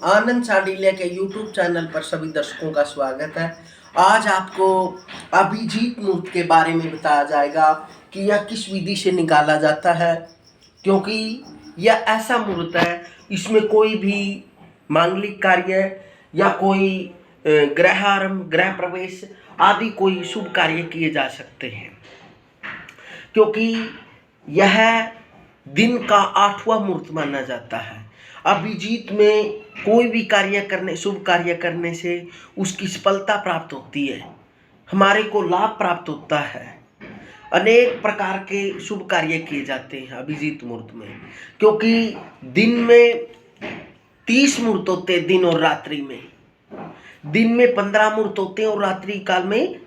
आनंद साडिलिया के YouTube channel पर सभी दर्शकों का स्वागत है। आज आपको अभिजीत मुहूर्त के बारे में बताया जाएगा कि यह किस विधि से निकाला जाता है, क्योंकि यह ऐसा मुहूर्त है, इसमें कोई भी मांगलिक कार्य या कोई गृह आरंभ, गृह प्रवेश आदि कोई शुभ कार्य किए जा सकते हैं, क्योंकि यह दिन का 8वां मुहूर्त माना जाता है। अभिजीत में कोई भी कार्य करने, शुभ कार्य करने से उसकी सफलता प्राप्त होती है, हमारे को लाभ प्राप्त होता है। अनेक प्रकार के शुभ कार्य किए जाते हैं अभिजीत मुहूर्त में, क्योंकि दिन में 30 मुहूर्त होते हैं, दिन और रात्रि में। दिन में 15 मुहूर्त होते हैं और रात्रि काल में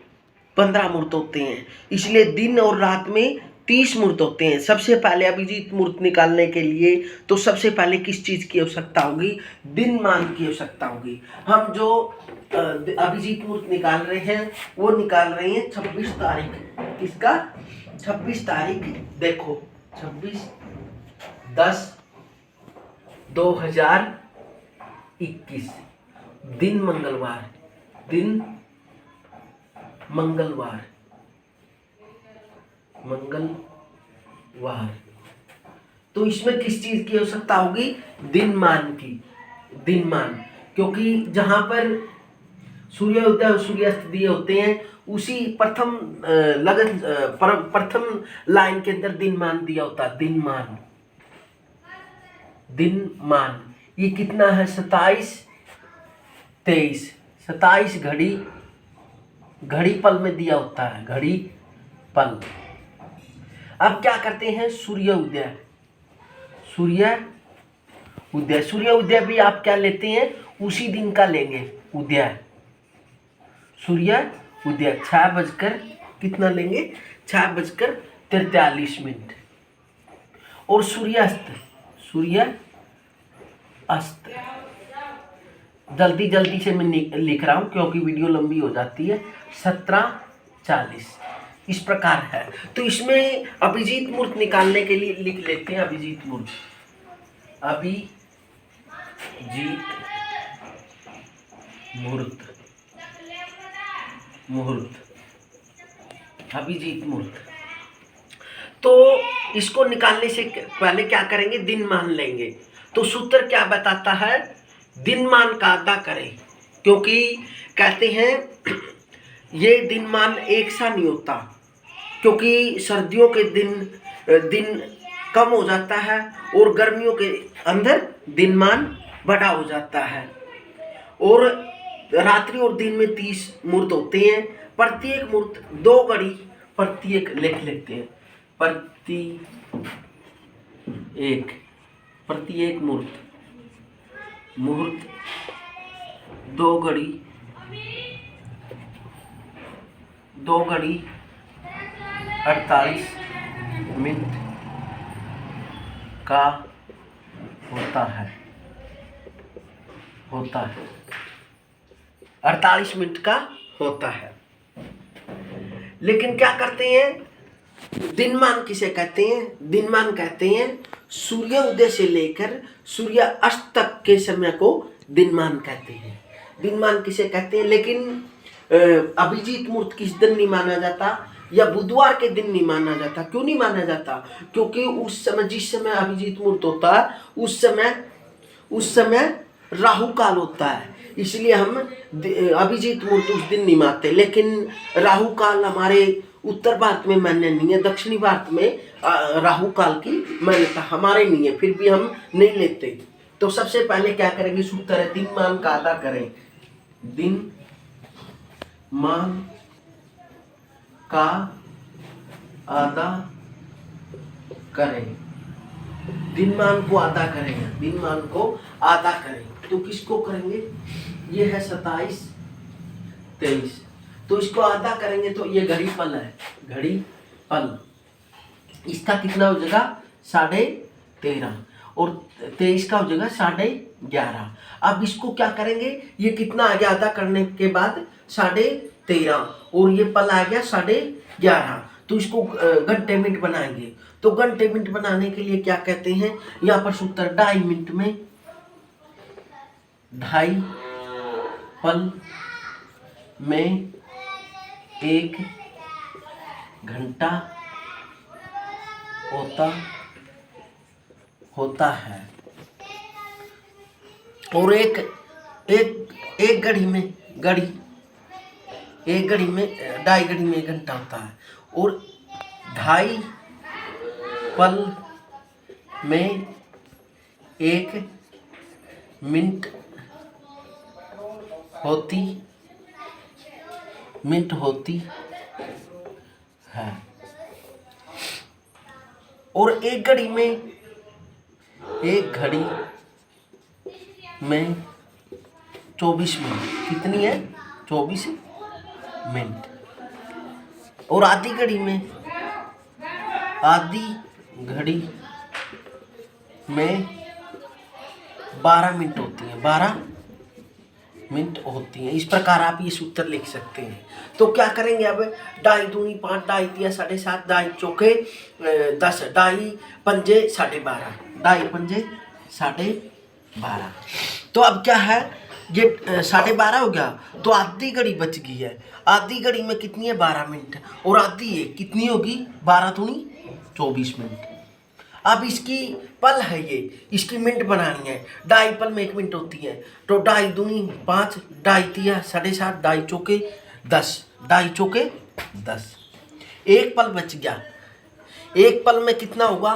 15 मुहूर्त होते हैं, इसलिए दिन और रात में 30 मुहूर्त होते हैं। सबसे पहले अभिजीत मुहूर्त निकालने के लिए तो सबसे पहले किस चीज़ की आवश्यकता होगी? दिनमान की आवश्यकता होगी। हम जो अभिजीत मुहूर्त निकाल रहे हैं वो निकाल रहे हैं 26 तारीख। किसका? 26 तारीख। देखो 26/10/2021 दिन मंगलवार। दिन मंगलवार। तो इसमें किस चीज की आवश्यकता होगी? दिनमान की। दिनमान, क्योंकि जहां पर सूर्योदय और सूर्यास्त दिए होते हैं उसी प्रथम लाइन के अंदर दिनमान दिया होता है। दिनमान। दिनमान ये कितना है? 27-23। 27 घड़ी पल में दिया होता है। घड़ी पल। अब क्या करते हैं? सूर्योदय। सूर्योदय भी आप क्या लेते हैं? उसी दिन का लेंगे उदय। सूर्योदय 6 बजकर कितना लेंगे? 6:43। और सूर्यास्त जल्दी से मैं लिख रहा हूं क्योंकि वीडियो लंबी हो जाती है। 17:40 इस प्रकार है। तो इसमें अभिजीत मुहूर्त निकालने के लिए लिख लेते हैं अभिजीत मुहूर्त। अभिजीत मुहूर्त। तो इसको निकालने से पहले क्या करेंगे? दिन मान लेंगे। तो सूत्र क्या बताता है? दिनमान का आधा करें, क्योंकि कहते हैं ये दिनमान एक सा नहीं होता, क्योंकि सर्दियों के दिन कम हो जाता है और गर्मियों के अंदर दिनमान बड़ा हो जाता है। और रात्रि और दिन में 30 मुहूर्त होते हैं। प्रत्येक मुहूर्त 2 घड़ी प्रत्येक लिख लेते हैं। प्रत्येक मुहूर्त 2 घड़ी 48 मिनट का होता है। 48 मिनट का होता है। लेकिन क्या करते हैं? दिनमान किसे कहते हैं? दिनमान कहते हैं सूर्योदय से लेकर सूर्य अस्त तक के समय को दिनमान कहते हैं। दिनमान किसे कहते हैं? लेकिन अभिजीत मुहूर्त किस दिन नहीं माना जाता? या बुधवार के दिन नहीं माना जाता। क्यों नहीं माना जाता? क्योंकि उस समय, जिस समय अभिजीत मुहूर्त होता है उस समय राहु काल होता है, इसलिए हम अभिजीत मुहूर्त उस दिन नहीं मानते। लेकिन राहु काल हमारे उत्तर भारत में मान्य नहीं है, दक्षिणी भारत में राहु काल की मान्यता हमारे नहीं है, फिर भी हम नहीं लेते। तो सबसे पहले क्या करेंगे? सूत्र है दिनमान का आधा करें। दिनमान का आधा करें। दिनमान को आधा करेंगे। दिनमान को आधा करें तो किसको करेंगे? ये है 27-23, तो इसको आधा करेंगे तो ये घड़ी पल है। घड़ी पल इसका कितना हो जाएगा? 13.5 और 23 का हो जाएगा 11.5। अब इसको क्या करेंगे? ये कितना आ गया? आधा करने के बाद 13.5 और ये पल आ गया 11.5। तो इसको घंटे मिनट बनाएंगे। तो घंटे मिनट बनाने के लिए क्या कहते हैं? यहाँ पर सूत्र 2.5 मिनट में ढाई पल में 1 घंटा होता है। और एक घड़ी में ढाई घड़ी में 1 घंटा होता है। और ढाई पल में 1 मिनट होती है। और एक घड़ी में 24 मिनट कितनी है? 24 मिनट। और आधी घड़ी में 12 मिनट होती है। 12 मिनट होती है। इस प्रकार आप ये सूत्र लिख सकते हैं। तो क्या करेंगे अब? 2 दूनी 5, 2 तिया 7.5, 2 चौके 10, 2 पंजे 12.5, 2 पंजे 12.5। तो अब क्या है, ये 12.5 हो गया, तो आधी घड़ी बच गई है। आधी घड़ी में कितनी है? 12 मिनट। और आधी है कितनी होगी? 12 दूनी 24 मिनट। अब इसकी पल है ये, इसकी मिनट बनानी है। 2 पल में 1 मिनट होती है। तो 2 दूनी 5, 2 तिया 7.5, 2 चौके 10, 2 चौके 10। 1 पल बच गया। 1 पल में कितना होगा?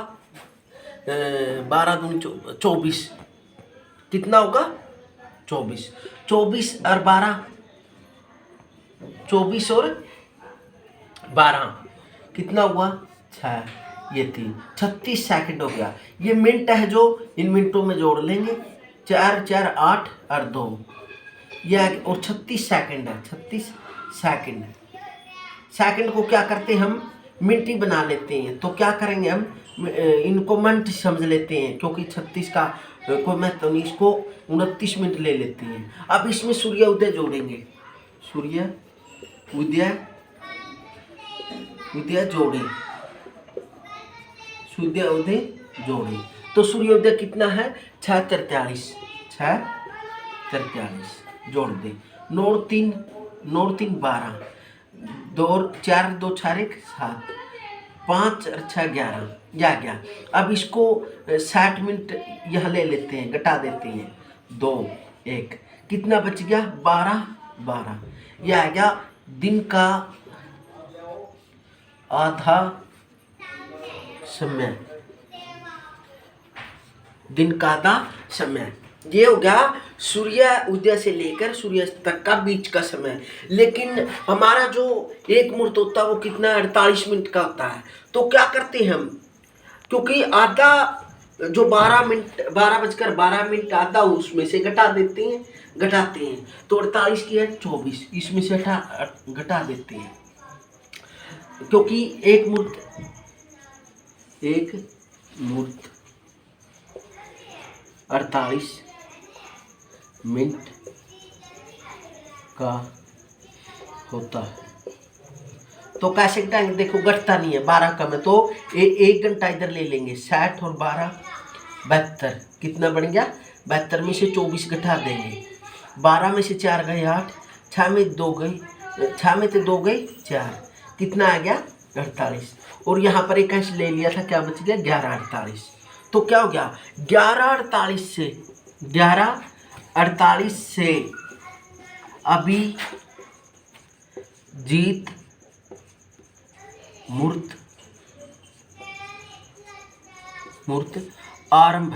12 दूनी 24। कितना होगा? 24। 24 और 12, 24 और 12 कितना हुआ? 6। ये 3, 36 सेकंड हो गया। ये मिनट है जो इन मिनटों में जोड़ लेंगे। 4 4 8 और 2 यह, और 36 सेकंड है। 36 सेकंड। सेकंड को क्या करते हैं हम? मिनट ही बना लेते हैं। तो क्या करेंगे हम? इनको मिनट समझ लेते हैं, क्योंकि 36 का कोई महत्व नहीं। इसको 29 मिनट ले लेते हैं। अब इसमें सूर्य उदय जोड़ेंगे। सूर्य उदय जोड़े। तो सूर्योदय कितना है? 6:43। 6:43 जोड़ दे। 9 3 12, 2 4 2 4 1 7, 5 और 6 11 11। अब इसको 60 मिनट यहाँ ले लेते हैं, घटा देते हैं। 2 1 कितना बच गया? 12 यह आ गया दिन का आधा समय। दिन का आधा समय ये हो गया सूर्य उदय से लेकर सूर्यास्त तक का बीच का समय। लेकिन हमारा जो एक मुहूर्त होता है वो कितना? 48 मिनट का होता है। तो क्या करते हैं हम? क्योंकि आधा जो 12:12 आधा उसमें से घटाते हैं। तो 48 की है 24, इसमें से घटा देते हैं। क्योंकि एक मुहूर्त 48 मिनट का होता है। तो कैसे घटाएंगे? देखो घटता नहीं है, 12 कम है, तो 1 घंटा इधर ले लेंगे। 60 और 12 72। कितना बन गया? 72 में से 24 घटा देंगे। 12 में से 4 गए 8, 6 में 2 गए, 6 में से 2 गए 4, कितना आ गया? 48। और यहाँ पर एक अंश ले लिया था, क्या बच गया? 11:48। तो क्या हो गया? 11:48 से अभिजीत मुहूर्त आरंभ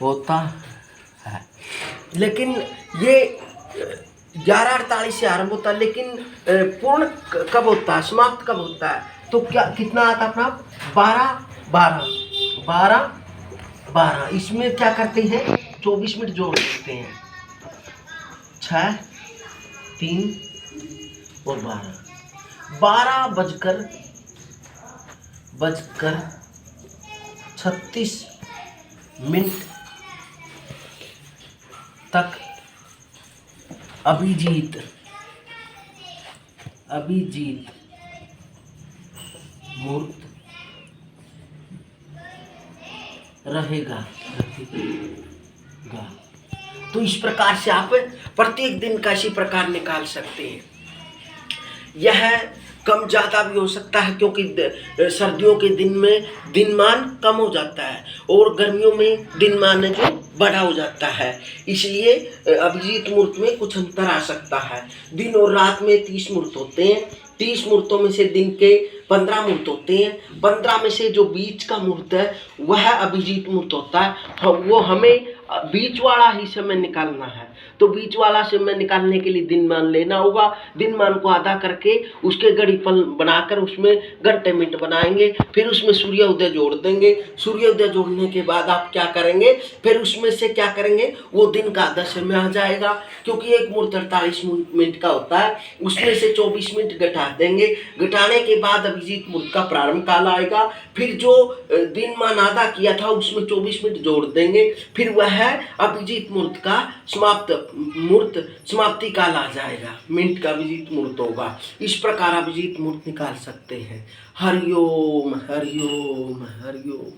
होता है। लेकिन ये 11:48 से आरंभ होता है, लेकिन पूर्ण कब होता है? समाप्त कब होता है? तो क्या कितना आता अपना? 12 इसमें क्या करते हैं? 24 मिनट जोड़ देते हैं। 6 3 और 12 बजकर 36 मिनट तक अभिजीत मुहूर्त रहेगा। तो इस प्रकार से आप प्रत्येक दिन का इसी प्रकार निकाल सकते हैं। यह कम ज़्यादा भी हो सकता है, क्योंकि सर्दियों के दिन में दिनमान कम हो जाता है और गर्मियों में दिनमान जो बड़ा हो जाता है। इसलिए अभिजीत मुहूर्त में कुछ अंतर आ सकता है। दिन और रात में 30 मुहूर्त होते हैं। 30 मुहूर्तों में से दिन के 15 मुहूर्त होते हैं। 15 में से जो बीच का मुहूर्त है वह अभिजीत मुहूर्त होता है। वो हमें बीच वाला ही समय निकालना है। तो बीच वाला समय निकालने के लिए दिनमान लेना होगा। दिनमान को आधा करके उसके गणितफल बनाकर उसमें घंटे मिनट बनाएंगे, फिर उसमें सूर्योदय जोड़ देंगे। सूर्योदय जोड़ने के बाद आप क्या करेंगे, फिर उसमें से क्या करेंगे, वो दिन का आधा समय आ जाएगा, क्योंकि एक मुहूर्त 48 मिनट का होता है। उसमें से 24 मिनट घटा देंगे। घटाने के बाद अभिजीत मुहूर्त का प्रारंभ काल आएगा। फिर जो दिनमान आधा किया था उसमें 24 मिनट जोड़ देंगे, फिर वह अभिजीत मुहूर्त का समाप्ति काल आ जाएगा। मिनट का अभिजीत मुहूर्त होगा। इस प्रकार अभिजीत मुहूर्त निकाल सकते हैं। हरिओम हरिओम हरिओम।